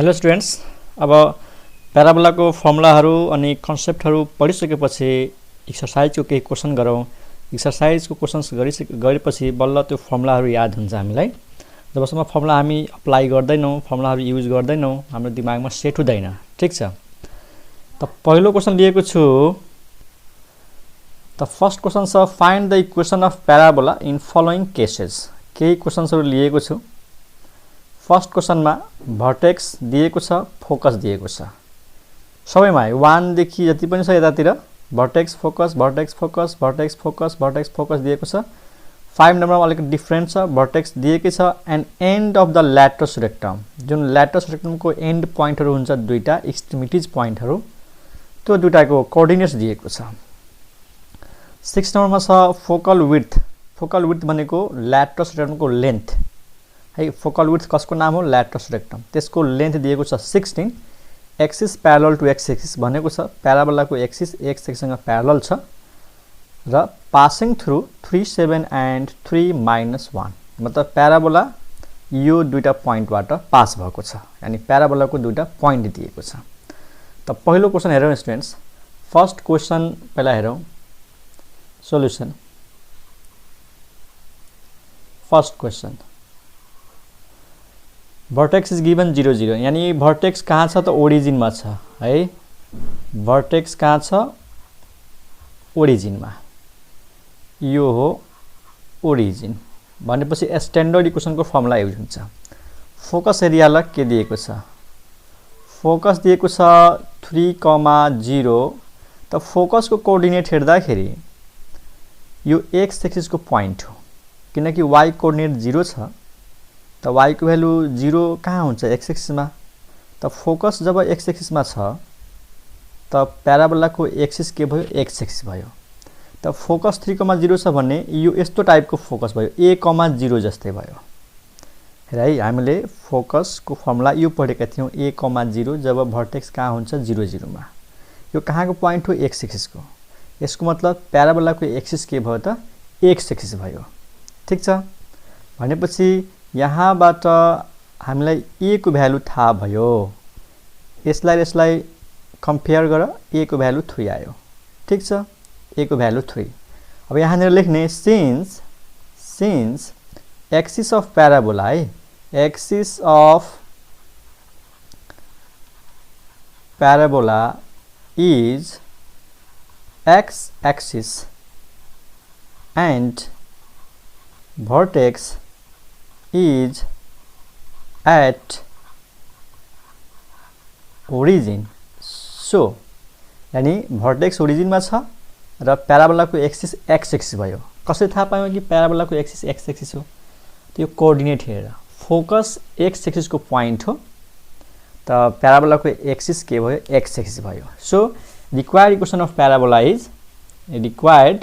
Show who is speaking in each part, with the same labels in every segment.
Speaker 1: Hello students, अब प्याराबोलाको फर्मुलाहरू अनि कन्सेप्टहरू पढिसकेपछि एक्सरसाइजको केही क्वेसन गरौँ। एक्सरसाइजको क्वेसन्स गरेपछि बल्ल त्यो फर्मुलाहरू याद हुन्छ हामीलाई। जबसम्म फर्मुला हामी अप्लाई गर्दैनौँ, फर्मुलाहरू युज गर्दैनौँ, हाम्रो दिमागमा सेट हुँदैन। ठिक छ, त पहिलो क्वेसन लिएको छु। त फर्स्ट क्वेसन छ find the equation of parabola in following cases. केही क्वेसन्सहरू लिएको छु। फर्स्ट क्वेसनमा भर्टेक्स दिएको छ, फोकस दिएको छ। सबैमा 1 देखि जति पनि छ यतातिर vertex focus vertex focus vertex focus vertex focus दिएको छ। 5 नम्बरमा अलिकति डिफरेन्ट छ, भर्टेक्स दिएकै छ and end of the latus rectum. जुन ल्याटरस रेक्टमको एन्ड पोइन्टहरू हुन्छ दुईटा एक्सट्रिमिटिज पोइन्टहरू, त्यो दुईटाको कोअर्डिनेट्स दिएको छ। 6 नम्बरमा छ फोकल विड्थ। फोकल विड्थ भनेको ल्याटरस रेक्टमको लेन्थ है। फोकल विड्थ कसको नाम हो? ल्याटरस रेक्टम। त्यसको लेन्थ दिएको छ 16। Axis parallel to x axis भनेको छ प्याराबोलाको एक्सिस एक्स एक्सिससँग प्यारलल छ र पासिङ थ्रु 3, 7 एन्ड 3, -1। मतलब प्याराबोला यो दुईटा पोइन्टबाट पास भएको छ, यानी प्याराबोलाको दुईटा पोइन्ट दिएको छ। त पहिलो क्वेसन हेरौँ स्टुडेन्ट्स। फर्स्ट क्वेसन पहिला हेरौँ solution. First question, vertex is given 0, 0, यानी भर्टेक्स कहाँ छ त? ओरिजिनमा छ है। भर्टेक्स कहाँ छ? ओरिजिनमा। यो हो ओरिजिन भनेपछि स्ट्यान्डर्ड इक्वेसनको फर्मुला युज हुन्छ। फोकस एरियालाई के दिएको छ? फोकस दिएको छ 3, 0। त फोकसको कोअर्डिनेट हेर्दाखेरि यो एक्स एक्सिसको पोइन्ट हो, किनकि वाई कोअर्डिनेट 0 छ। त y को भ्यालु 0 कहाँ हुन्छ? एक्स एक्सिसमा। त फोकस जब एक्स एक्सिसमा छ त प्याराबोलाको एक्सिस के भयो? एक्स एक्सिस भयो। त फोकस 3, 0 छ भने यो यस्तो टाइपको फोकस भयो, a, 0 जस्तै भयो। हेर है, हामीले फोकसको फर्मुला यो पढेका थियौँ, a, 0 जब भर्टेक्स कहाँ हुन्छ? 0, 0 मा। यो कहाँको पोइन्ट हो? एक्स एक्सिसको। यसको मतलब प्याराबोलाको एक्सिस के भयो त? एक्स एक्सिस भयो। ठिक छ, भनेपछि यहाँबाट हामीलाई a को भ्यालु थाहा भयो। यसलाई कम्पेयर गर, a को भ्यालु 3 आयो। ठिक छ, a को भ्यालु 3। अब यहाँनिर लेख्ने सिन्स एक्सिस अफ प्याराबोला है, axis of parabola is x axis and vertex is at origin. So यानी भर्टेक्स ओरिजिनमा छ र प्याराबोलाको एक्सिस एक्स एक्सिस भयो। कसरी थाहा पायौँ कि प्याराबोलाको एक्सिस एक्स एक्सिस हो? त्यो कोअर्डिनेट हेरेर। फोकस एक्स एक्सिसको पोइन्ट हो, त प्याराबोलाको एक्सिस के भयो? एक्स एक्सिस भयो। So required equation of parabola is required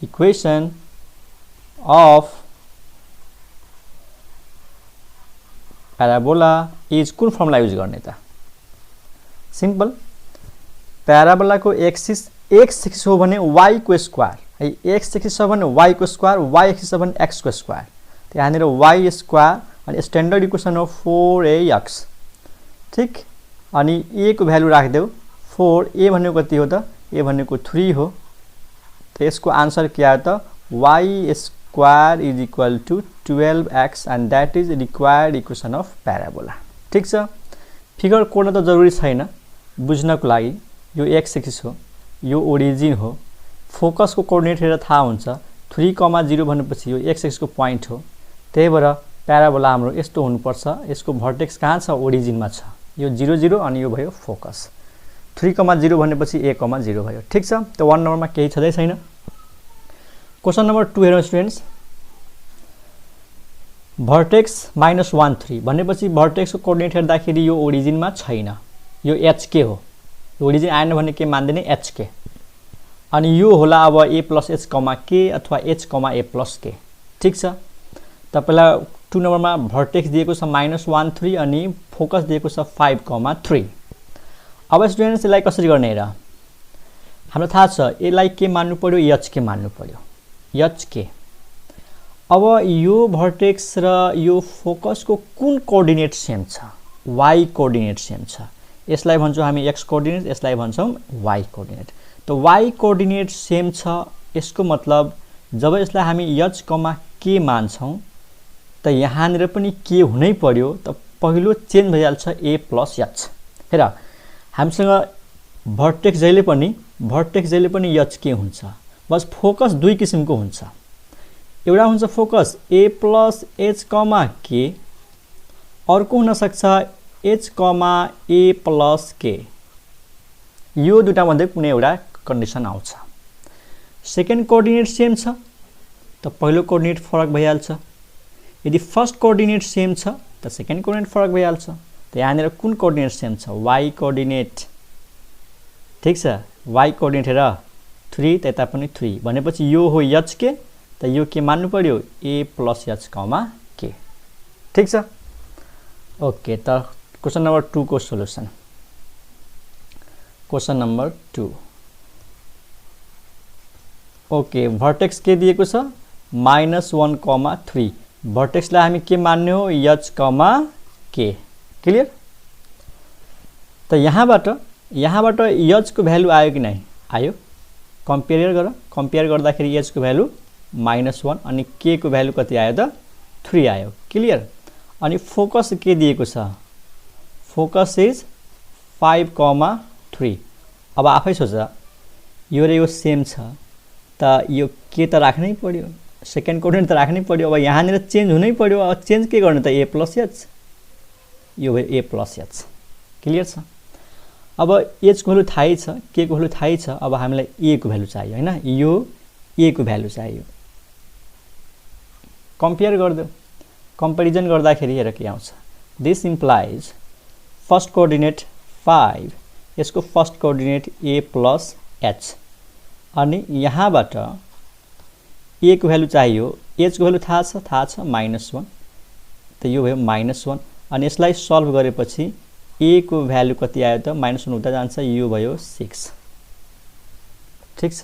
Speaker 1: equation of parabola is कुन फर्मुला युज गर्ने त? सिम्पल, प्याराबोलाको एक्सिस एक्स एक्सिस हो भने y को स्क्वायर है, एक्स एक्सिस छ भने y को स्क्वायर, y एक्सिस छ भने x को स्क्वायर। त यहाँनिर y स्क्वायर अनि स्ट्यान्डर्ड इक्वेसन हो 4ax। ठीक, अनि a को भ्यालु राखिदेऊ 4। a भनेको कति हो त? a भनेको 3 हो। त यसको आन्सर के आयो त? y square is equal to 12x and that is required equation of parabola। ठीक छ, फिगर कोड्न त जरुरी छैन, बुझ्नको लागि। यो एक्स एक्सिस हो, यो ओरिजिन हो। फोकसको कोअर्डिनेट हेरेर थाहा हुन्छ 3, 0 भनेपछि यो एक्स एक्सिसको पोइन्ट हो। त्यही भएर प्याराबोला हाम्रो यस्तो हुनुपर्छ। यसको भर्टेक्स कहाँ छ? ओरिजिनमा छ। यो 0, 0 अनि यो भयो फोकस। 3, 0 भनेपछि a, 0 भयो। ठीक छ, त 1 नम्बरमा केही छँदै छैन। क्वेसन नम्बर 2 हेरौँ स्टुडेन्ट्स। भर्टेक्स -1, 3 भनेपछि भर्टेक्सको कोअर्डिनेट हेर्दाखेरि यो ओरिजिनमा छैन, यो HK हो। ओरिजिन आएन भने के मान्दिने? HK। अनि यो होला अब a + h, k अथवा h, a + k। ठीक छ, तपाईलाई 2 नम्बरमा भर्टेक्स दिएको छ -1, 3 अनि फोकस दिएको छ 5, 3। अब स्टुडेन्ट्स यसलाई कसरी गर्ने हेर। हामीलाई थाहा छ यसलाई के मान्नु पर्यो? HK मान्नु पर्यो। HK अब यो भर्टेक्स र यो फोकसको कुन कोअर्डिनेट सेम छ? y कोअर्डिनेट सेम छ। यसलाई भन्छौँ हामी x कोअर्डिनेट, यसलाई भन्छौँ y कोअर्डिनेट। त y कोअर्डिनेट सेम छ, यसको मतलब जब यसलाई हामी h, k मान्छौँ त यहाँनिर पनि k हुनै पर्यो, त पहिलो चेन्ज भइहाल्छ a + h। हेर, हामीसँग भर्टेक्स जहिले पनि h k हुन्छ, बस फोकस दुई किसिमको हुन्छ। एउटा हुन्छ फोकस a + h, k, अर्को हुन सक्छ h, a + k। यो दुटा मध्ये कुनै एउटा कन्डिसन आउँछ। सेकेन्ड कोअर्डिनेट सेम छ त पहिलो कोअर्डिनेट फरक भइहाल्छ। यदि फर्स्ट कोअर्डिनेट सेम छ त सेकेन्ड कोअर्डिनेट फरक भइहाल्छ। त यहाँनिर कुन कोअर्डिनेट सेम छ? y coordinate. ठीक छ, y कोअर्डिनेट हेर 3, त यता पनि 3 भनेपछि यो हो h k, त यो के मान्नु पर्यो? a + h, k। ठीक छ, ओके। त क्वेसन नम्बर 2 को solution. Question number 2, okay. Vertex के दिएको छ? -1, 3। भर्टेक्सलाई हामी के मान्ने हो? h, k। क्लियर? त यहाँबाट h को भ्यालु आयो कि नै? आयो। कम्पेयर गर्दाखेरि h को भ्यालु -1 अनि k को भ्यालु कति आयो त? 3 आयो। क्लियर? अनि फोकस के दिएको छ? Focus is 5, 3। अब आफै सोच, यो र यो सेम छ त यो के त राख्नै पर्यो, सेकेन्ड कोअर्डिनेट त राख्नै पर्यो। अब यहाँनिर चेन्ज हुनै पर्यो। अब चेन्ज के गर्ने त? a + h, यो भयो a + h। क्लियर छ? अब h को भ्यालु थाहै छ, k को भ्यालु थाहै छ। अब हामीलाई a को भ्यालु चाहियो हैन? यो a को भ्यालु चाहियो। कम्पेयर गर्दियौ, कम्पेरिजन गर्दाखेरि हेर के आउँछ? दिस इम्प्लाइज फर्स्ट कोअर्डिनेट 5, यसको फर्स्ट कोअर्डिनेट a + h, अनि यहाँबाट a को भ्यालु चाहियो, h को भ्यालु थाहा छ -1, त यो भयो -1। अनि यसलाई सल्भ गरेपछि a को भ्यालु कति आयो त? -1 हुँदा जान्छ, यो भयो 6। ठीक छ,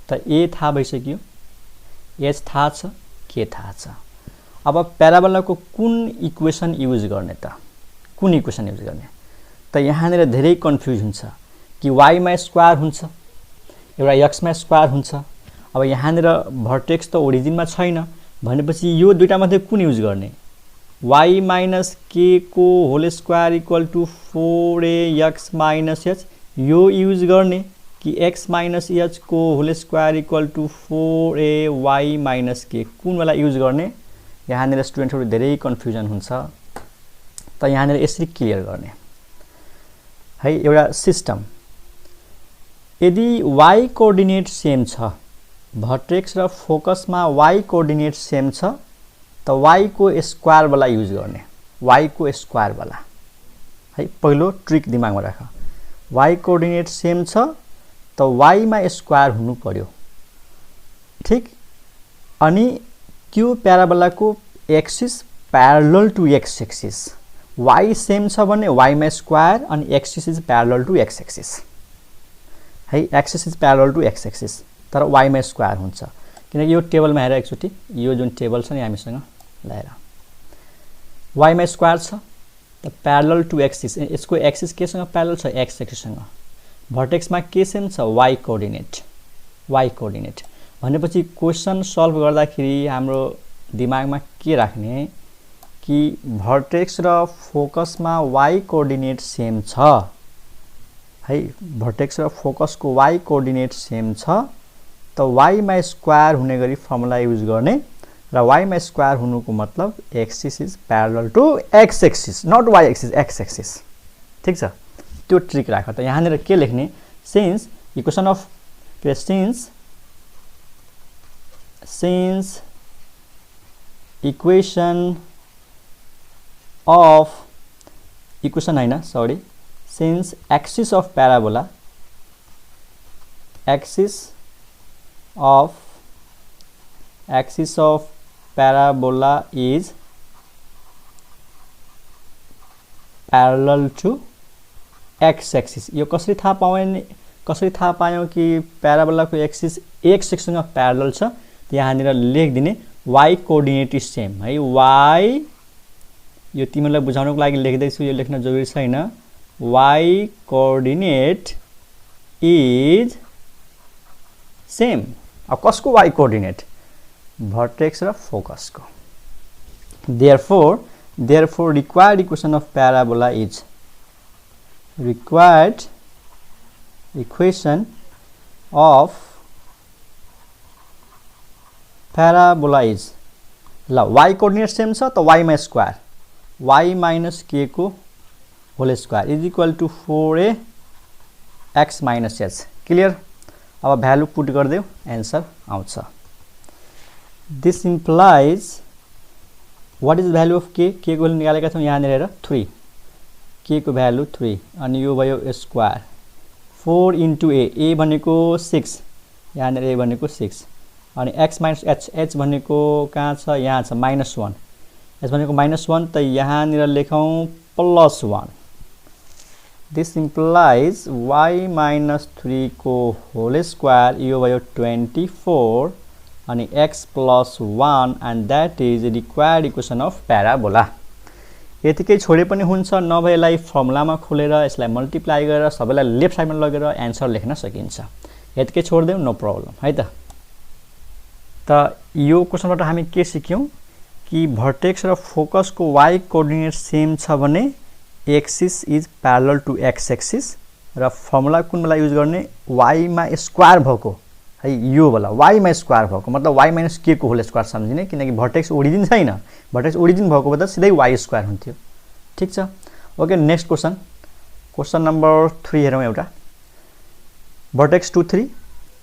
Speaker 1: त a थाहा भइसक्यो, h थाहा छ, k थाहा छ। अब प्याराबोलाको कुन इक्वेसन युज गर्ने त? कुन इक्वेसन युज गर्ने? त यहाँनिर धेरै कन्फ्युज हुन्छ कि y मा स्क्वायर हुन्छ, एउटा x मा स्क्वायर हुन्छ। अब यहाँनिर भर्टेक्स त ओरिजिनमा छैन भनेपछि यो दुईटा मध्ये कुन युज गर्ने? y - k को होल स्क्वायर = 4ax - h, यो युज गर्ने कि x - h को होल स्क्वायर = 4ay - k, कुन वाला युज गर्ने? यहाँनिर स्टुडेन्टहरु धेरै कन्फ्युजन हुन्छ। त यहाँनिर यसरी क्लियर गर्ने है एउटा सिस्टम। यदि y कोअर्डिनेट सेम छ, भर्टेक्स र फोकसमा y कोअर्डिनेट सेम छ, त y को स्क्वायर वाला युज गर्ने। y को स्क्वायर वाला है, पहिलो ट्रिक दिमागमा राख। y कोअर्डिनेट सेम छ त y मा स्क्वायर हुनु पर्यो। ठीक, अनि त्यो प्याराबोलाको axis parallel to x axis. y same छ भने y मा स्क्वायर अनि axis is parallel to x axis है, axis is parallel to x axis, तर y मा स्क्वायर हुन्छ। किनकि यो टेबलमा हेर एकचोटी, यो जुन टेबल छ नि हामीसँग ल्याएर, y मा स्क्वायर छ त प्यारलल टु एक्सिस, यसको एक्सिस केसँग प्यारलल छ? x एक्सिससँग। भर्टेक्समा के सेम छ? y coordinate. y कोअर्डिनेट भनेपछि क्वेसन सल्भ गर्दाखेरि हाम्रो दिमागमा के राख्ने कि भर्टेक्स र फोकसमा y कोअर्डिनेट सेम छ है, भर्टेक्स र फोकसको y कोअर्डिनेट सेम छ त y मा स्क्वायर हुने गरी फर्मुला युज गर्ने, र y मा स्क्वायर हुनुको मतलब axis is parallel to x axis, not y axis, x axis. ठीक छ, त्यो ट्रिक राख। त यहाँनिर के लेख्ने? Since equation of since equation of since axis of parabola is parallel to x axis। यो कसरी थाहा पायौं कि प्याराबोला को एक्सिस x एक्सिससँग प्यारलल छ? यहाँनिर लेखिदिने y कोअर्डिनेट इज सेम है y यो तिमीलाई बुझाउनको लागि लेख्दैछु यो लेख्न जरुरी छैन y कोअर्डिनेट इज सेम अब कसको y कोअर्डिनेट भर्टेक्स र फोकस को therefore required equation of parabola is required equation of parabola is ल y कोअर्डिनेट सेम छ त y मा स्क्वायर y minus k को whole square is equal to 4a x minus h clear अब value put गर्दियौ answer आउँछ this implies what is value of k k को value निकालेका छौं यहाँ हेरेर 3 k को भ्यालु 3 अनि यो भयो स्क्वायर 4 into a भनेको 6 यहाँ a भनेको 6 अनि x minus h h भनेको कहाँ छ यहाँ छ -1 h भनेको -1 त यहाँ निर लेखौं +1 दिस इम्प्लाइज y minus 3 को होल स्क्वायर यो भयो 24 अनि x plus 1 and that is required equation of parabola यतिकै छोडे पनि हुन्छ नभए यसलाई फर्मुलामा खोलेर यसलाई मल्टिप्लाई गरेर सबैलाई लेफ्ट साइडमा लगेर आन्सर लेख्न सकिन्छ यतिकै छोड्देऊ नो प्रब्लम है त यो क्वेशनबाट हामी के सिक्यौं कि भर्टेक्स र फोकस को y कोअर्डिनेट सेम छ भने axis is parallel to x axis र फर्मुला कुन बेला युज गर्ने y मा स्क्वायर भएको है यो वाला y मा स्क्वायर भएको मतलब y minus k को होल स्क्वायर सम्झिने किनकि भर्टेक्स ओरिजिन छैन भर्टेक्स ओरिजिन भएको भए त सिधै y स्क्वायर हुन्थ्यो ठीक छ ओके नेक्स्ट क्वेशन नम्बर 3 हेरौं एउटा भर्टेक्स 2 3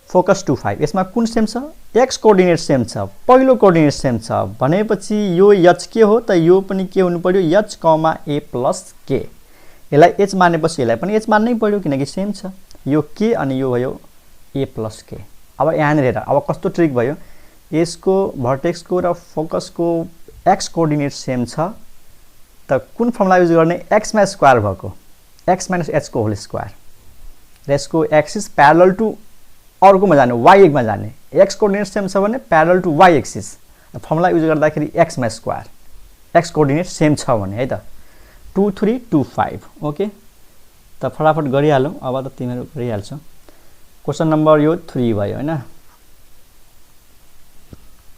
Speaker 1: फोकस 2 5 यसमा कुन सेम छ x कोअर्डिनेट सेम छ पहिलो कोअर्डिनेट सेम छ भनेपछि यो h के हो त यो पनि के हुनु पर्यो h, a + k यसलाई h मानेपछि यसलाई पनि h मान्नै पर्यो किनकि सेम छ यो k अनि यो भयो a + k अब यहाँ हेर अब कस्तो ट्रिक भयो यसको भर्टेक्स को र फोकस को x कोअर्डिनेट सेम छ त कुन फर्मुला युज गर्ने x मा स्क्वायर भएको x - h को होल स्क्वायर र यसको एक्सिस प्यारलल टु अर्कोमा जाने y एकमा जाने x कोअर्डिनेट सेम छ भने parallel to y axis formula use गर्दाखेरि x मा स्क्वायर x कोअर्डिनेट सेम छ भने है त 2 3 2 5 ओके त फटाफट गरिहालौं अब त तिमीहरु गरिहाल्छौ क्वेशन नम्बर यो 3 भयो हैन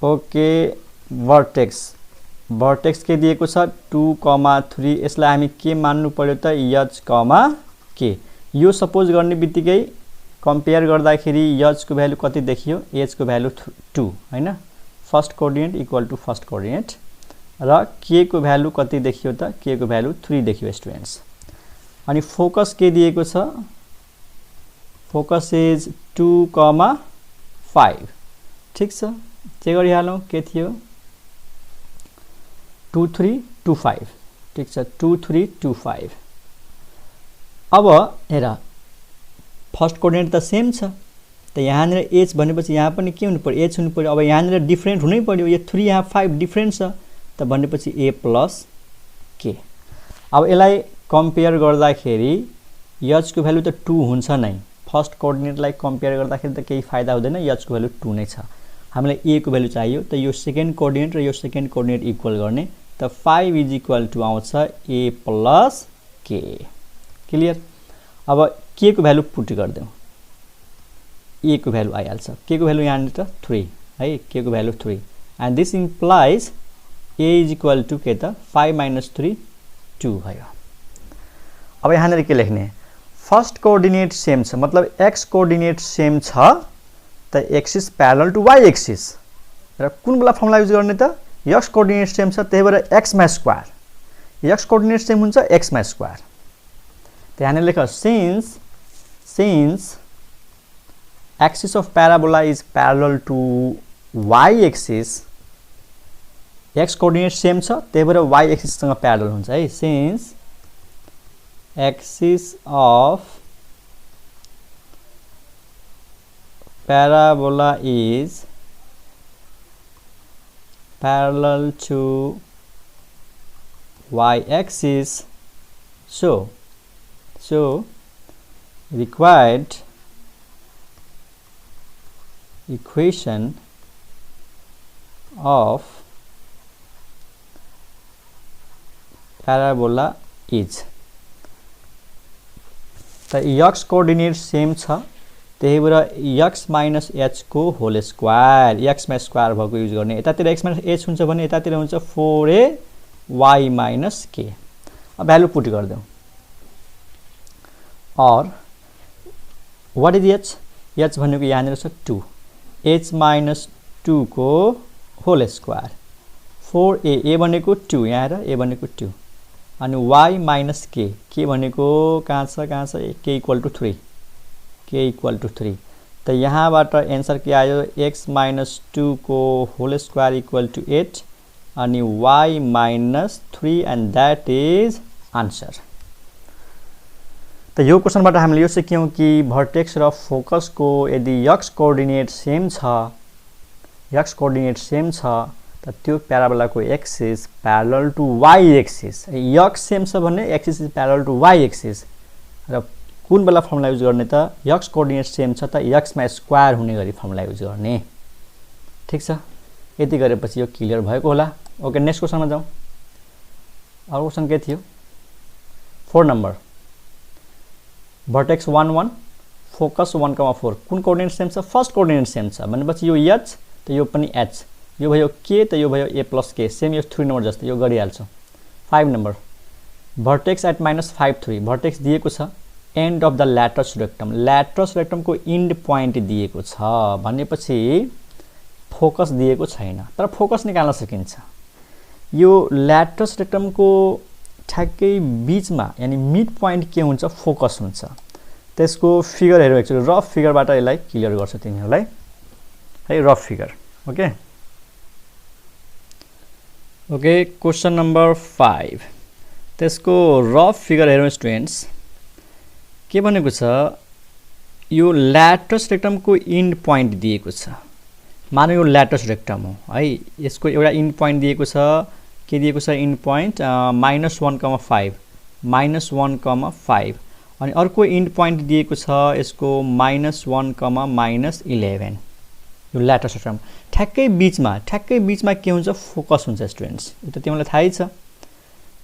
Speaker 1: ओके भर्टेक्स के दिएको छ 2, 3 यसलाई हामी के मान्नु पर्यो त h, k यो सपोज गर्ने बित्तिकै कम्पेयर गर्दाखेरि h को भ्यालु कति देखियो h को भ्यालु 2 हैन first coordinate equal to first coordinate र k को भ्यालु कति देखियो त k को भ्यालु 3 देखियो स्टुडेन्ट्स अनि फोकस के दिएको छ फोकस इज 2, 5 ठीक छ चेक गरिहालौं के थियो 2 3 2 5 ठीक छ 2 3 2 5 अब हेर फर्स्ट कोअर्डिनेट त सेम छ त यहाँ निर h भनेपछि यहाँ पनि के हुनु पर्यो h हुनु पर्यो अब यहाँ निर डिफरेन्ट हुनै पर्यो यो 3 यहाँ 5 डिफरेन्ट छ त भनेपछि a + k अब यसलाई कम्पेयर गर्दाखेरि h को भ्यालु त 2 हुन्छ नै फर्स्ट कोअर्डिनेटलाई कम्पेयर गर्दाखेरि त केही फाइदा हुँदैन h को भ्यालु 2 नै छ हामीलाई a को भ्यालु चाहियो त यो सेकेन्ड कोअर्डिनेट र यो सेकेन्ड कोअर्डिनेट इक्वल गर्ने त 5 = आउँछ a + k क्लियर अब k को भ्यालु पुट गर्दियौ a को भ्यालु आइहाल्छ k को भ्यालु यहाँ नि त 3 है k को value 3 and this implies a = के त 5 - 3 2 भयो अब यहाँ नि के लेख्ने फर्स्ट कोअर्डिनेट सेम छ मतलब x कोअर्डिनेट सेम छ त axis parallel to y axis र कुन बेला फर्मुला युज गर्ने त x कोअर्डिनेट सेम छ त्यही भएर x मा स्क्वायर x कोअर्डिनेट सेम हुन्छ x मा स्क्वायर त यहाँ लेख since axis of parabola is parallel to y axis x coordinate same छ त्यही भएर y एक्सिस सँग प्यारलल हुन्छ है since axis of parabola is parallel to y axis so required equation of parabola is त x कोअर्डिनेट सेम छ त्यही भएर x माइनस h को होल स्क्वायर x मा स्क्वायर भएको युज गर्ने यतातिर x माइनस h हुन्छ भने यतातिर हुन्छ 4a y माइनस k अब भ्यालु पुट गर्दियौ और व्हाट इज h h भनेको यहाँनिर छ 2 h माइनस 2 को होल स्क्वायर 4a a भनेको 2 यहाँ र a भनेको 2 अनि y माइनस k भनेको कहाँ छ k equal to 3 k equal to 3 त यहाँबाट एन्सर के आयो x माइनस 2 को होल स्क्वायर इक्वल टु 8 अनि y minus 3 and that is answer. त यो क्वेशनबाट हामीले यो सिक्यौं कि भर्टेक्स र फोकस को यदि x कोअर्डिनेट सेम छ त त्यो प्याराबोला को axis parallel to y axis x same छ भने axis is parallel to y axis र कुन बेला फर्मुला युज गर्ने त x कोअर्डिनेट सेम छ त x मा स्क्वायर हुने गरी फर्मुला युज गर्ने। ठीक छ, यति गरेपछि यो क्लियर भएको होला। ओके, नेक्स्ट क्वेशनमा जाउँ। अरु क्वेशन के थियो 4 नम्बर भर्टेक्स 1 1 फोकस 1,4 कुन कोअर्डिनेट सेम छ फर्स्ट कोअर्डिनेट सेम छ भनेपछि यो h त यो पनि h यो भयो k त यो भयो a plus k सेम यो 3 नम्बर जस्तै यो गरिहाल्छौ। 5 नम्बर भर्टेक्स एट -5 3 भर्टेक्स दिएको छ and of the latus rectum को इन्ड पोइन्ट दिएको छ भनेपछि फोकस दिएको छैन तर फोकस निकाल्न सकिन्छ। यो ल्याटरस रेक्टम को ठ्याक्कै बीचमा यानी मिड पोइन्ट के हुन्छ फोकस हुन्छ। त्यसको फिगर हेरौँ एकचोटि रफ फिगरबाट यसलाई क्लियर गर्छु तिमीहरुलाई है rough figure. Okay okay question number 5 त्यसको रफ फिगर हेरौँ स्टुडेन्ट्स। के भनेको छ यो ल्याटरस रेक्टम को इन्ड पोइन्ट दिएको छ मानौ यो ल्याटरस रेक्टम हो है यसको एउटा इन्ड पोइन्ट दिएको छ के दिएको छ इन्ड पोइन्ट -1,5 -1,5 अनि अर्को इन्ड पोइन्ट दिएको छ यसको -1,-11 यो ल्याटरस रेक्टम ठ्याक्कै बीचमा के हुन्छ फोकस हुन्छ स्टुडेन्ट्स यो त तिमीलाई थाहै छ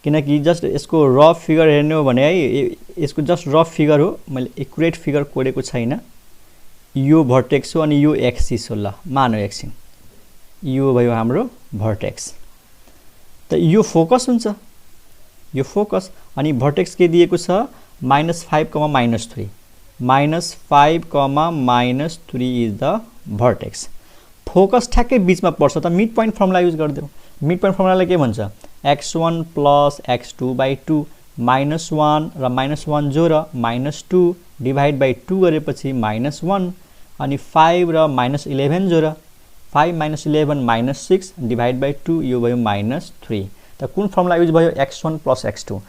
Speaker 1: किनकि जस्ट यसको रफ फिगर हेर्नु हो भने है यसको जस्ट रफ फिगर हो मैले एक्युरेट फिगर कोडेको छैन। यो भर्टेक्स हो अनि यो एक्सिस हो ल मानौ एकछिन यो भयो हाम्रो भर्टेक्स त यो फोकस हुन्छ यो फोकस अनि भर्टेक्स के दिएको छ -5, -3 -5, इज द भर्टेक्स फोकस ठ्याक्कै बीचमा पर्छ त मिड पोइन्ट फर्मुला युज गर्दियौ। मिड पोइन्ट फर्मुलाले के भन्छ x1 + x2/2 -1 र -1 जोड -2 डिभाइड बाइ 2 गरेपछि -1 अनि 5 र -11 जोड 5 - 11 -6 डिभाइड बाइ 2 यो भयो -3 त कुन फर्मुला युज भयो x1 + x2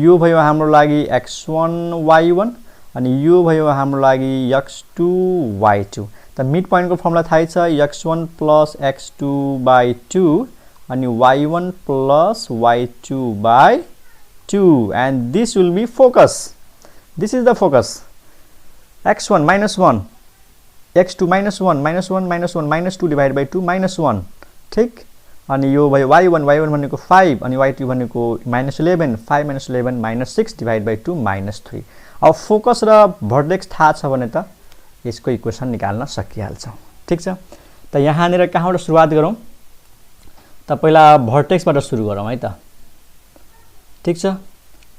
Speaker 1: यो भयो हाम्रो लागि x1y1 अनि यो भयो हाम्रो लागि x2y2 त मिड पोइन्ट को फर्मुला थाहै छ x1 + x2/2 and y1 + y2/2 and this will be focus. This is the focus. x1 -1 x2 -1 -2 divided by 2 -1 ठीक अनि यो भयो y1 भनेको 5 अनि y2 भनेको -11 5 - 11 -6 divided by 2 -3 अब फोकस र भर्टेक्स थाहा छ भने त यसको इक्वेसन निकाल्न सकिहाल्छ। ठीक छ त यहाँनिर कहाँबाट सुरुवात गरौँ त पहिला भर्टेक्सबाट सुरु गरौँ है त। ठीक छ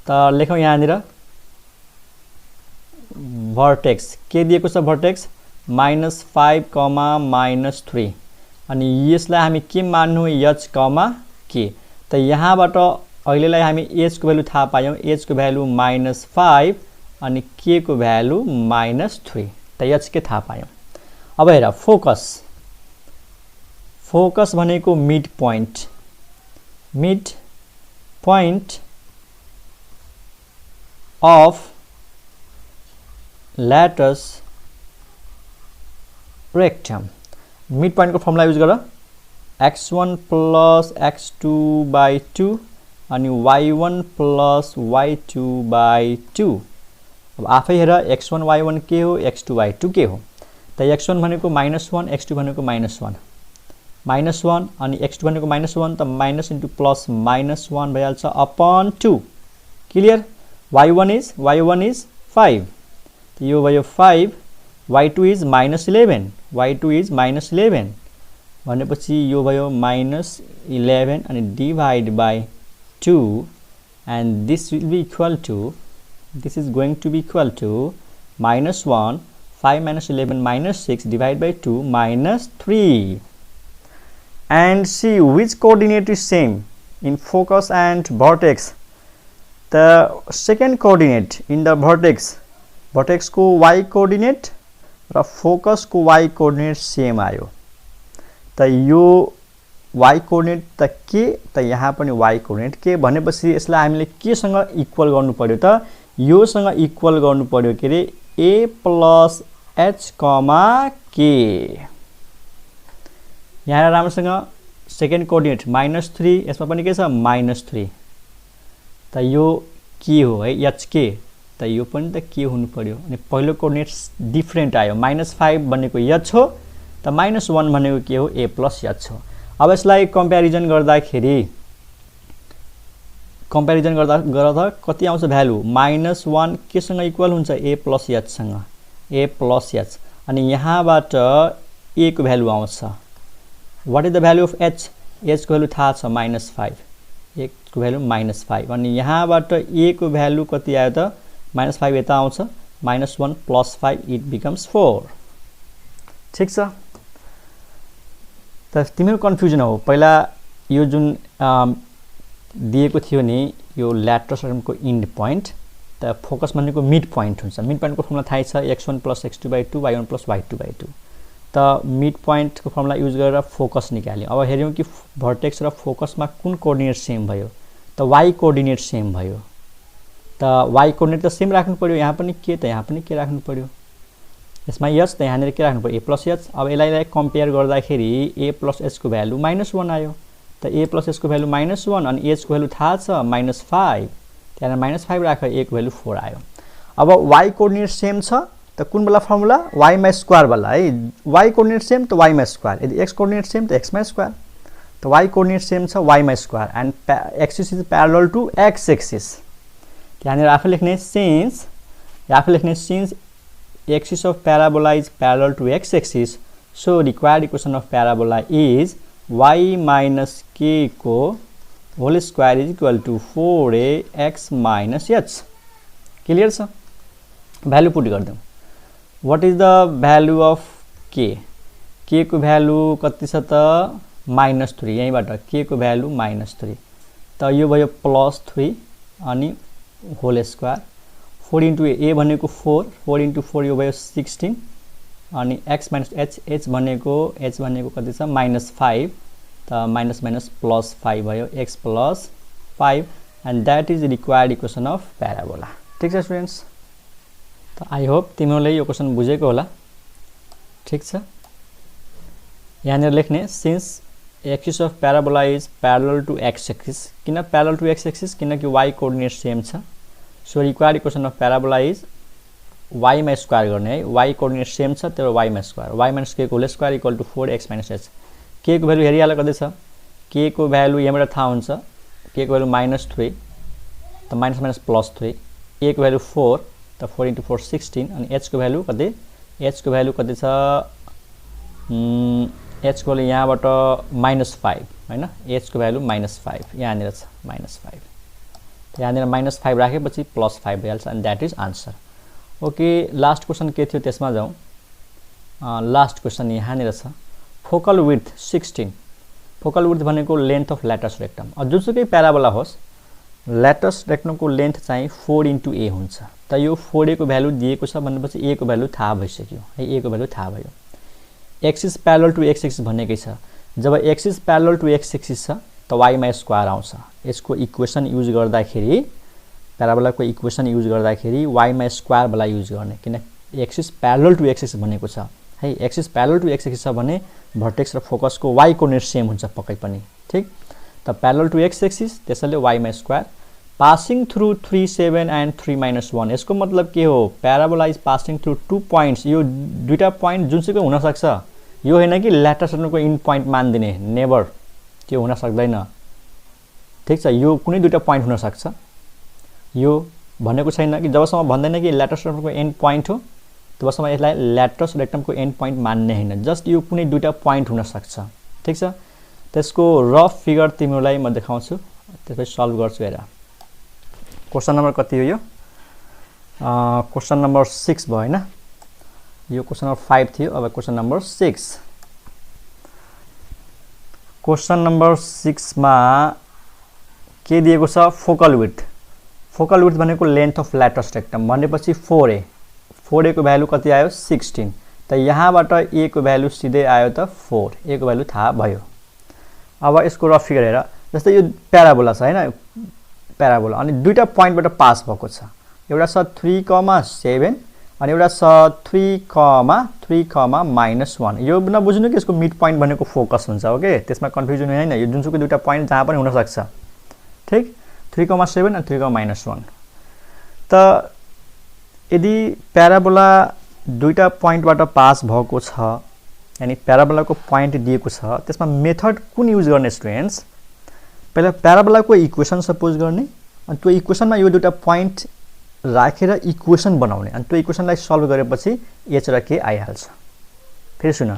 Speaker 1: त लेखौँ यहाँनिर भर्टेक्स के दिएको छ भर्टेक्स -5, -3 अनि यसलाई हामी के मान्नु h, k त यहाँबाट अहिलेलाई हामी h को भ्यालु थाहा पायौं h को भ्यालु -5 अनि k को भ्यालु -3 त h के थाहा पायौं। अब हेर फोकस भनेको mid point of latus rectum mid point को फर्मुला युज गर x1 + x2/2 अनि y1 + y2/2 अब आफै हेर x1 y1 के हो x2 y2 के हो त x1 भनेको -1 x2 भनेको -1 -1 अनि x2 भनेको -1 त माइनस इन्टु प्लस -1 भइहाल्छ अपन 2 क्लियर y1 इज 5 यो भयो 5 y2 इज -11 y2 इज -11 भनेपछि यो भयो -11 अनि divide by 2 and this will be equal to this is going to be equal to -1 5 minus 11 minus 6 divided by 2 minus 3 and see which coordinate is same in focus and vertex. The second coordinate in the vertex को y coordinate र focus को y coordinate same आयो त यो y coordinate त के त यहाँ पनि y कोर्डिनेट के भनेपछि यसलाई हामीले के सँग इक्वल गर्नु पर्यो त यो सँग इक्वल गर्नु पर्यो के रे a plus h k यहाँ राम्रोसँग सेकेन्ड कोर्डिनेट -3 यसमा पनि के छ -3 त यो के हो है h k त यो पनि त के हुनु पर्यो अनि पहिलो कोर्डिनेट डिफरेन्ट आयो -5 भनेको h हो त -1 भनेको के हो a plus h हो अब यसलाई कम्प्यारिजन गर्दाखेरि गर्दा कति आउँछ भ्यालु -1 के सँग इक्वल हुन्छ a plus h सँग a plus h अनि यहाँबाट a को भ्यालु आउँछ what is the value of h h को भ्यालु थाहा छ -5 a को भ्यालु -5 अनि यहाँबाट a को भ्यालु कति आयो त -5 यता आउँछ -1 plus 5 इट बिकम्स 4 ठीक छ त तिम्रो कन्फ्युजन हो पहिला यो जुन दिएको थियो नि यो ल्याटरल सर्कमको इन्ड पोइन्ट त फोकस भनेको मिड पोइन्ट हुन्छ मिड पोइन्टको फर्मुला थाहै छ x1 + x2/2 y1 + y2/2 त मिड पोइन्टको फर्मुला युज गरेर फोकस निकाल्यौं अब हेर्यौं कि भर्टेक्स र फोकसमा कुन कोर्डिनेट सेम भयो त y कोर्डिनेट सेम भयो त y कोर्डिनेट त सेम राख्नु पर्यो यहाँ पनि के राख्नु पर्यो यसमा h त यहाँनिर के राख्नु पर्यो a plus h अब यसलाई कम्पेयर गर्दाखेरि a plus h को भ्यालु -1 आयो त a plus h को भ्यालु -1 अनि h को भ्यालु थाहा छ -5 त्यहाँ -5 राख a को भ्यालु 4 आयो अब y कोर्डिनेट सेम छ त कुन वाला फर्मुला y मा स्क्वायर वाला है y कोर्डिनेट सेम त y मा स्क्वायर यदि x कोर्डिनेट सेम त x मा स्क्वायर त y कोर्डिनेट सेम छ y मा square and axis is parallel to x axis त्यहाँनिर आफै लेख्ने since axis of parabola is parallel to x axis so required equation of parabola is y minus k को whole square is equal to 4ax minus h clear छ value put गर्दियौ what is the value of k को value कति छ त -3 यहीबाट k को value -3 त यो भयो +3 अनि होल स्क्वायर 4 into a भनेको 4 into 4 यो भयो 16 अनि x minus h भनेको कति छ -5 त minus +5 भयो x plus 5 and that is the required equation of parabola ठीक छ स्टुडेन्ट्स त आई होप तिमीहरूले यो क्वेशन बुझेको होला ठीक छ यहाँनिर लेख्ने since axis of parabola is parallel to x axis किन parallel to x axis किनकि y कोर्डिनेट सेम छ so required equation of parabola is y मा स्क्वायर गर्ने है y कोर्डिनेट सेम छ त्यो y मा स्क्वायर y minus k को whole square equal to 4x minus h k को भ्यालु हेरिहाल कति छ k को भ्यालु यहाँबाट थाहा हुन्छ k को भ्यालु -3 त माइनस +3 a को भ्यालु 4 त 4 into 4 16 अनि h को भ्यालु कति h को भ्यालु कति छ h को भ्यालु यहाँबाट -5 हैन h को भ्यालु -5 यहाँनिर छ -5 यहाँनिर -5 राखेपछि +5 भइहाल्छ and that is answer okay last question के थियो त्यसमा जाउँ लास्ट क्वेशन यहाँनिर छ फोकल विड्थ 16 फोकल विड्थ भनेको लेन्थ अफ ल्याटरस रेक्टम जुनसुकै प्याराबोला होस् ल्याटरस रेक्टमको लेन्थ चाहिँ 4 into a हुन्छ त यो 4a को भ्यालु दिएको छ भनेपछि a को भ्यालु थाहा भइसक्यो है a को भ्यालु थाहा भयो axis parallel to x axis भनेकै छ जब axis parallel to x axis छ त y मा स्क्वायर आउँछ यसको इक्वेसन युज गर्दाखेरि प्याराबोलाको इक्वेसन युज गर्दाखेरि y मा स्क्वायर वाला युज गर्ने किन axis parallel to x axis भनेको छ है axis parallel to x axis छ भने भर्टेक्स र फोकसको y कोर्डिनेट सेम हुन्छ पक्कै पनि ठीक त प्यारलल टु x एक्सिस त्यसैले y मा स्क्वायर पासिङ थ्रु 3 7 and 3 -1 यसको मतलब के हो parabola is passing through 2 points यो दुईटा पोइन्ट जुनसुकै हुन सक्छ यो हैन कि ल्याटरस टर्मको इन पोइन्ट मान्दिने, नेभर, त्यो हुन सक्दैन। ठीक छ, यो कुनै दुईटा पोइन्ट हुन सक्छ, यो भनेको छैन कि जबसम्म भन्दैन कि ल्याटरस टर्मको एन्ड पोइन्ट हो तबसम्म यसलाई ल्याटरस रेक्टमको एन्ड पोइन्ट मान्ने हैन, जस्ट यो कुनै दुईटा पोइन्ट हुन सक्छ। ठीक छ, त्यसको रफ फिगर तिमीलाई म देखाउँछु, त्यसपछि सल्भ गर्छु। हेर क्वेशन नम्बर कति हो यो? क्वेशन नम्बर 6 भयो हैन, यो क्वेशन नम्बर 5 थियो, अब क्वेशन नम्बर 6। क्वेशन नम्बर 6 मा के दिएको छ? Focal width. फोकल विड्थ भनेको लेन्थ अफ ल्याटरस रेक्टम भनेपछि 4a, 4a को भ्यालु कति आयो? 16। त यहाँबाट a को भ्यालु सिधै आयो त 4, a को भ्यालु थाहा भयो। अब यसको रफ फिगर हेर, जस्तै यो प्याराबोला छ हैन, प्याराबोला, अनि दुईटा पोइन्टबाट पास भएको छ, एउटा छ 3,7 अनि एउटा छ 3,3,-1। यो नबुझ्नु कि यसको मिड पोइन्ट भनेको फोकस हुन्छ, ओके, त्यसमा कन्फ्युजन हैन, यो जुनसुकै दुईटा पोइन्ट जहाँ पनि हुन सक्छ। ठीक, 3,7 अनि 3,-1। त यदि प्याराबोला दुईटा पोइन्टबाट पास भएको छ, यानी प्याराबोलाको पोइन्ट दिएको छ, त्यसमा मेथड कुन युज गर्ने स्टुडेन्ट्स? पहिला प्याराबोलाको इक्वेसन सपोज गर्ने, अनि त्यो इक्वेसनमा यो दुईटा पोइन्ट राखेर इक्वेसन बनाउने, अनि त्यो इक्वेसनलाई सल्भ गरेपछि h र k आइहाल्छ। फेरि सुन,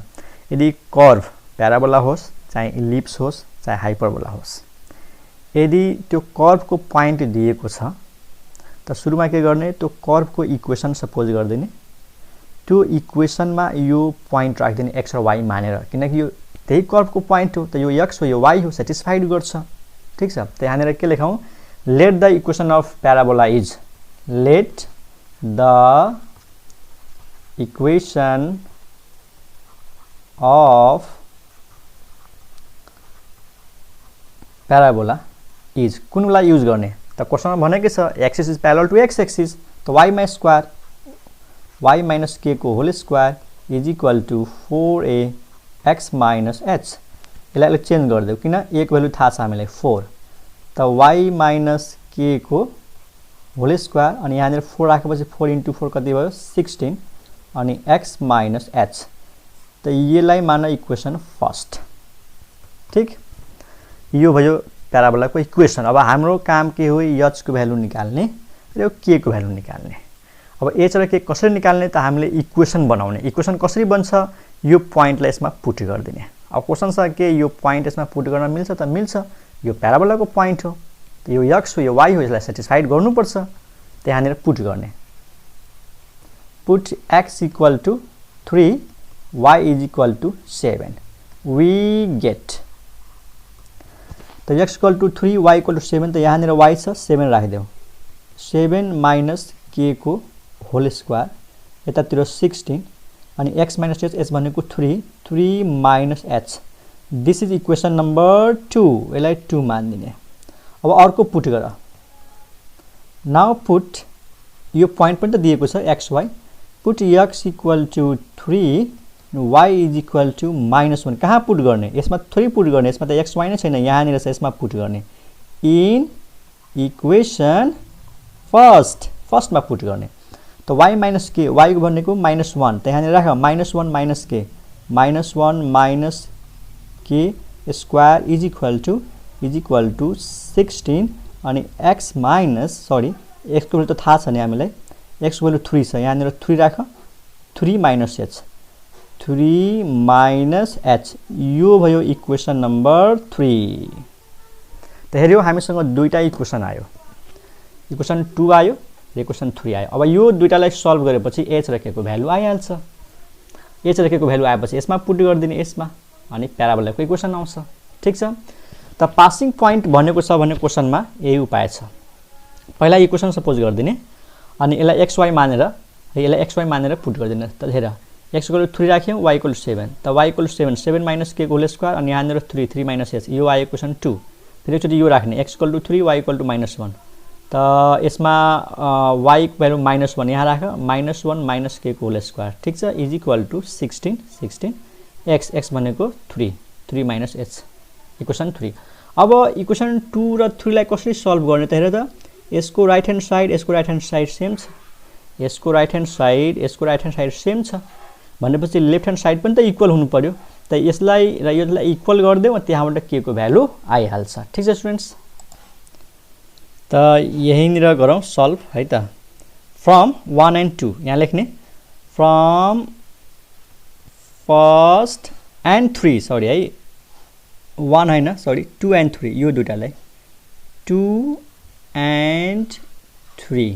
Speaker 1: यदि कर्भ प्याराबोला होस्, चाहे इलिप्स होस्, चाहे हाइपरबोला होस्, यदि त्यो कर्भको पोइन्ट दिएको छ त सुरुमा के गर्ने? त्यो कर्भको इक्वेसन सपोज गरिदिने, त्यो इक्वेसनमा यो पोइन्ट राखिदिने x र y मानेर, किनकि यो त्यही कर्भको पोइन्ट हो, त यो x हो यो y हो, सेटिस्फाइड गर्छ। ठीक छ, त यहाँनिर के लेखौँ? Let the equation of parabola is, let the equation of parabola is, कुनलाई युज गर्ने? त क्वेसनमा भनेकै छ axis is parallel to x axis, त y मा स्क्वायर y माइनस k को whole square is equal to 4a x minus h। यसलाई चेन्ज गरिदेऊ, किन? a को भ्यालु थाहा छ हामीलाई 4, त y माइनस k को होल स्क्वायर, अनि यहाँनिर 4 राखेपछि 4 × 4 कति भयो? 16, अनि x माइनस h। त यसलाई मान इक्वेसन फर्स्ट। ठीक, यो भयो प्याराबोलाको इक्वेसन। अब हाम्रो काम के हो? h को भ्यालु निकाल्ने र k को भ्यालु निकाल्ने। अब h र k कसरी निकाल्ने? त हामीले इक्वेसन बनाउने। इक्वेसन कसरी बन्छ? यो पोइन्टलाई यसमा पुट गरिदिने। अब क्वेसन छ के यो पोइन्ट यसमा पुट गर्न मिल्छ त? मिल्छ, यो प्याराबोलाको पोइन्ट हो, त यो x हो यो y हो, यसलाई सेटिस्फाइड गर्नुपर्छ, त यहाँनिर पुट गर्ने। Put x equal to 3, y is equal to 7, we get, त x equal to 3, y equal to 7, त यहाँनिर y छ 7 राखिदेऊ, 7 माइनस k को होल स्क्वायर, यतातिर 16, अनि x माइनस h भनेको 3, 3 minus h। This is equation number 2, यसलाई 2 मानिदिने। अब अर्को पुट गर। नाउ पुट, यो पोइन्ट पनि त दिएको छ x y, put x equal to 3, y is equal to -1। कहाँ पुट गर्ने? यसमा 3 पुट गर्ने, यसमा त x y नै छैन, यहाँनिर छ, यसमा पुट गर्ने। इन इक्वेसन फर्स्टमा पुट गर्ने, त y माइनस k, y भनेको -1, त यहाँनिर राख -1 minus k, -1 minus k square is equal to 16, अनि x माइनस, सरी x को भ्यालु त थाहा छ नि हामीलाई, x को भ्यालु 3 छ, यहाँनिर 3 राख, 3 माइनस h, 3 माइनस h। यो भयो इक्वेसन नम्बर 3। त हेर्यो हामीसँग दुईटा इक्वेसन आयो, इक्वेसन 2 आयो र इक्वेसन 3 आयो। अब यो दुईटालाई सल्भ गरेपछि h र k को भ्यालु आइहाल्छ। h र k को भ्यालु आएपछि यसमा पुट गरिदिने, यसमा, अनि प्याराबोलाको इक्वेसन आउँछ। ठीक छ, त पासिङ पोइन्ट भनेको छ भने क्वेसनमा यही उपाय छ। पहिला इक्वेसन सपोज गरिदिने, अनि यसलाई xy मानेर, यसलाई xy मानेर पुट गरिदिने। त हेर, x इक्वल टु 3 राख्यौँ, y इक्वल टु 7, त y equal to 7, 7 minus k को होल स्क्वायर, अनि यहाँनिर 3, 3 माइनस h, यो आयो इक्वेसन 2। फेरि एकचोटि यो राख्ने, x equal to 3, y equal to -1, त यसमा y को भ्यालु -1 यहाँ राख, -1 माइनस k को होल स्क्वायर। ठीक छ, इज इक्वल टु 16, 16, x भनेको 3, 3 माइनस h, इक्वेसन 3। अब इक्वेसन 2 र 3 लाई कसरी सल्भ गर्ने त? हेर त, यसको राइट ह्यान्ड साइड, यसको राइट ह्यान्ड साइड सेम छ, यसको राइट ह्यान्ड साइड, यसको राइट ह्यान्ड साइड सेम छ, भनेपछि लेफ्ट ह्यान्ड साइड पनि त इक्वल हुनु पर्यो त यसलाई र यसलाई इक्वल गरिदेऊ अनि त्यहाँबाट के को भ्यालु आइहाल्छ ठीक छ स्टुडेन्ट्स त यहीँनिर गरौँ सल्भ है त फ्रम 1 and 2 यहाँ लेख्ने फ्रम फर्स्ट एन्ड 3 सरी है 1 हैन सरी 2 and 3 यो दुटालाई 2 and 3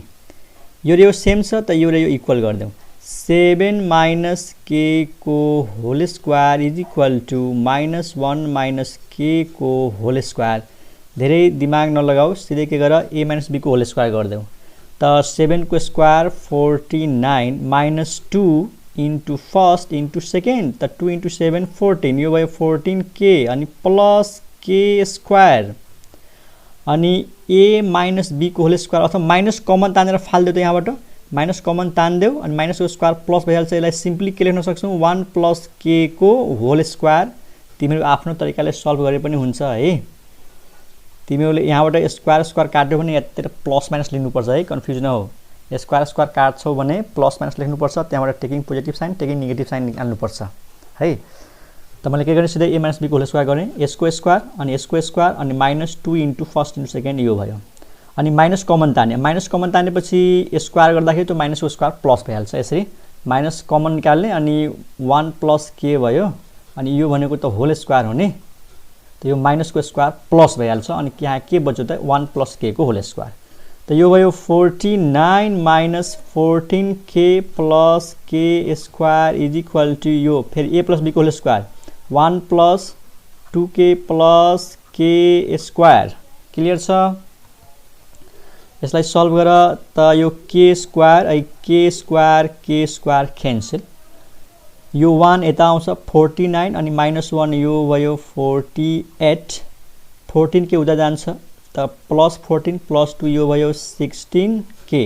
Speaker 1: यो सेम छ त यो इक्वल गरिदेऊ 7 minus k को whole square is equal to -1 minus k को होल स्क्वायर धेरै दिमाग नलगाऊ सिधै के गर a minus b को होल स्क्वायर गरिदेऊ त 7 को square 49 minus 2 into first into second त 2 into 7 14 यो भयो 14k अनि प्लस k स्क्वायर अनि a minus b को होल स्क्वायर अथवा माइनस कमन तानेर फाल्देऊ त यहाँबाट माइनस कमन तान्देऊ अनि माइनस को स्क्वायर प्लस भइहाल्छ यसलाई सिम्पली के लेख्न सक्छौं 1 plus k को होल स्क्वायर तिमीहरु आफ्नो तरिकाले सल्भ गरे पनि हुन्छ है तिमीहरुले यहाँबाट स्क्वायर स्क्वायर काट्यो भने यतिर प्लस माइनस लेख्नु पर्छ है कन्फ्युजन हो स्क्वायर स्क्वायर काट्छौ भने प्लस माइनस लेख्नु पर्छ त्यहाँबाट taking positive sign taking negative sign निकाल्नु पर्छ है त मैले के गर्ने सिधै a minus b को होल स्क्वायर गर्ने s को स्क्वायर अनि s को स्क्वायर अनि -2 into फर्स्ट into सेकेन्ड यो भयो अनि माइनस कमन तानेपछि स्क्वायर गर्दाखेरि त्यो माइनस को स्क्वायर प्लस भइहाल्छ यसरी माइनस कमन निकाल्ने अनि 1 plus k भयो अनि यो भनेको त होल स्क्वायर हो नि त यो माइनस को स्क्वायर प्लस भइहाल्छ अनि यहाँ के बच्यो त 1 plus k को होल स्क्वायर त यो भयो 49 minus 14k plus k square is equal to यो फेरि a plus b को whole square 1 plus 2k plus k square clear छ यसलाई सल्भ गर त यो k square k square cancel यो 1 यता आउँछ 49 अनि -1 यो भयो 48 14 के उता जान्छ त प्लस 14 प्लस 2 यो भयो 16k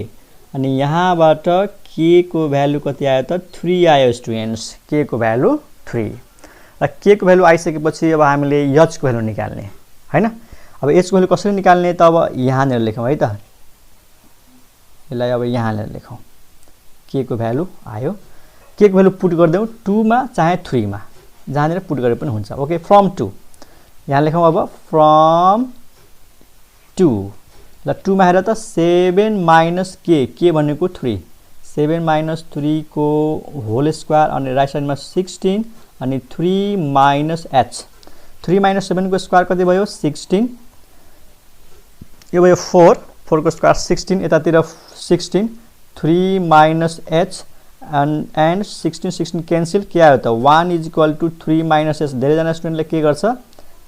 Speaker 1: अनि यहाँबाट k को भ्यालु कति आयो त 3 आयो स्टुडेन्ट्स k को भ्यालु 3 र k को भ्यालु आइसकेपछि अब हामीले h को भ्यालु निकाल्ने हैन अब h को भ्यालु कसरी निकाल्ने त अब यहाँनेर लेखौं है त यसलाई अब यहाँनेर लेखौं k को भ्यालु आयो k को भ्यालु पुट गर्देऊ 2 मा चाहे 3 मा जहाँनेर पुट गरे पनि हुन्छ ओके फ्रम 2 यहाँ लेखौं अब फ्रम 2 ल 2 मा हेर त 7 minus k भनेको 3 7 minus 3 को होल स्क्वायर अनि राइट साइडमा 16 अनि 3 minus h 3 minus 7 को स्क्वायर कति भयो 16 यो भयो 4 को स्क्वायर 16 यतातिर 16 3 minus h and 16 क्यान्सल के आयो त 1 is equal to 3 minus h धेरै जना स्टुडेन्टले के गर्छ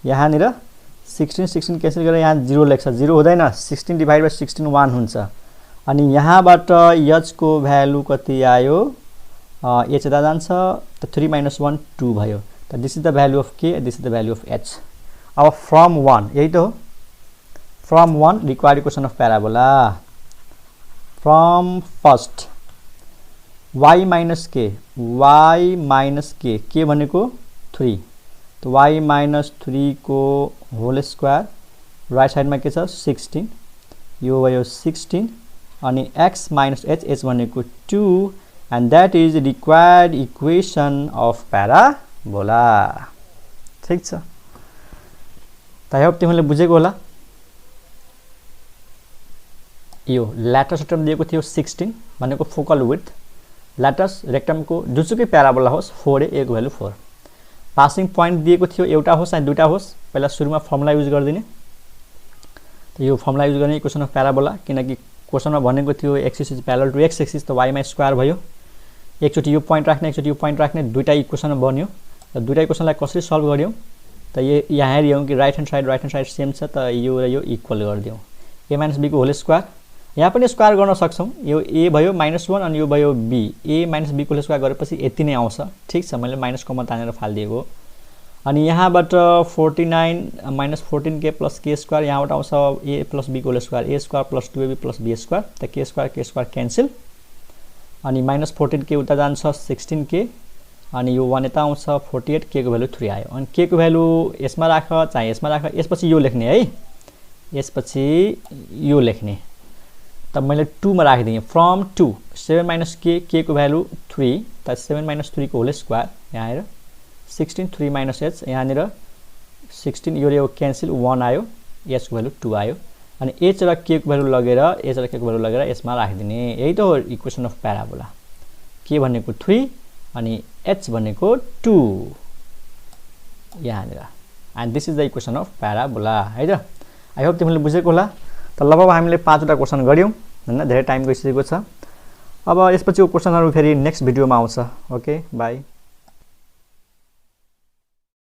Speaker 1: यहाँनिर 16 क्यान्सल गरेर यहाँ 0 लेख्छ 0 हुँदैन 16 डिभाइड बाइ 16 1 हुन्छ अनि यहाँबाट h को भ्यालु कति आयो h यता जान्छ त 3 minus 1 2 भयो त this is the value of k this is the value of h अब फ्रम 1 यही त हो from 1 required equation of parabola from first y minus k k भनेको 3 तो y minus 3 को होल स्क्वायर राइट साइडमा के छ 16 यो भयो 16 अनि x minus h भनेको 2 and that is required equation of parabola ठीक छ त आई होप तिमीले बुझेको होला यो ल्याटरस रेक्टम दिएको थियो 16 भनेको फोकल विड्थ ल्याटरस रेक्टम को जुनसुकै प्याराबोला होस् 4a a को भ्यालु 4 पासिङ पॉइंट दिएको थियो एउटा होस् या दुईटा होस् पहिला सुरुमा फर्मुला युज गर्दिने त यो फर्मुला युज गर्ने इक्वेसन अफ प्याराबोला किनकि क्वेशनमा भनेको थियो axis is parallel to x axis त y मा स्क्वायर भयो एकचोटी यो पॉइंट राख्ने एकचोटी यो पॉइंट राख्ने दुईटा इक्वेसन बन्यो र दुईटा इक्वेसनलाई कसरी सल्भ गर्यौ त यहाँ हेरियौ कि राइट ह्यान्ड साइड सेम छ त यो र यो इक्वल गर्दियौ a - b को होल स्क्वायर यहाँ पनि स्क्वायर गर्न सक्छौं यो a भयो -1 अनि यो भयो b a - b को होल स्क्वायर गरेपछि यति नै आउँछ ठीक छ मैले माइनस कमन तानेर फाल्दिएको अनि यहाँबाट 49 - 14k + k स्क्वायर यहाँबाट आउँछ a + b को whole square a square + 2ab + b square त k स्क्वायर क्यान्सल अनि -14k उता जान्छ 16k अनि यो 1 यता आउँछ 48 k को भ्यालु 3 आयो अनि k को भ्यालु यसमा राख चाहे यसमा राख यसपछि यो लेख्ने है यसपछि यो लेख्ने त मैले 2 मा राखिदिएँ फ्रम 2 7 माइनस के को भ्यालु 3 त 7 माइनस 3 को होल स्क्वायर यहाँ आएर 16 3 माइनस h यहाँनिर 16 यो क्यान्सल 1 आयो h को भ्यालु 2 आयो अनि h र k को भ्यालु लगेर h र k को भ्यालु लगेर यसमा राखिदिने यही त हो इक्वेसन अफ प्याराबोला k भनेको 3 अनि h भनेको 2 यहाँनिर and this is the equation of parabola है त आई होप तिमीले बुझेको होला त ल अब हामीले 5 वटा क्वेशन गर्यौं हैन धेरै टाइम गइसकेको छ अब यसपछिको क्वेशनहरु फेरि नेक्स्ट भिडियोमा आउँछ ओके बाइ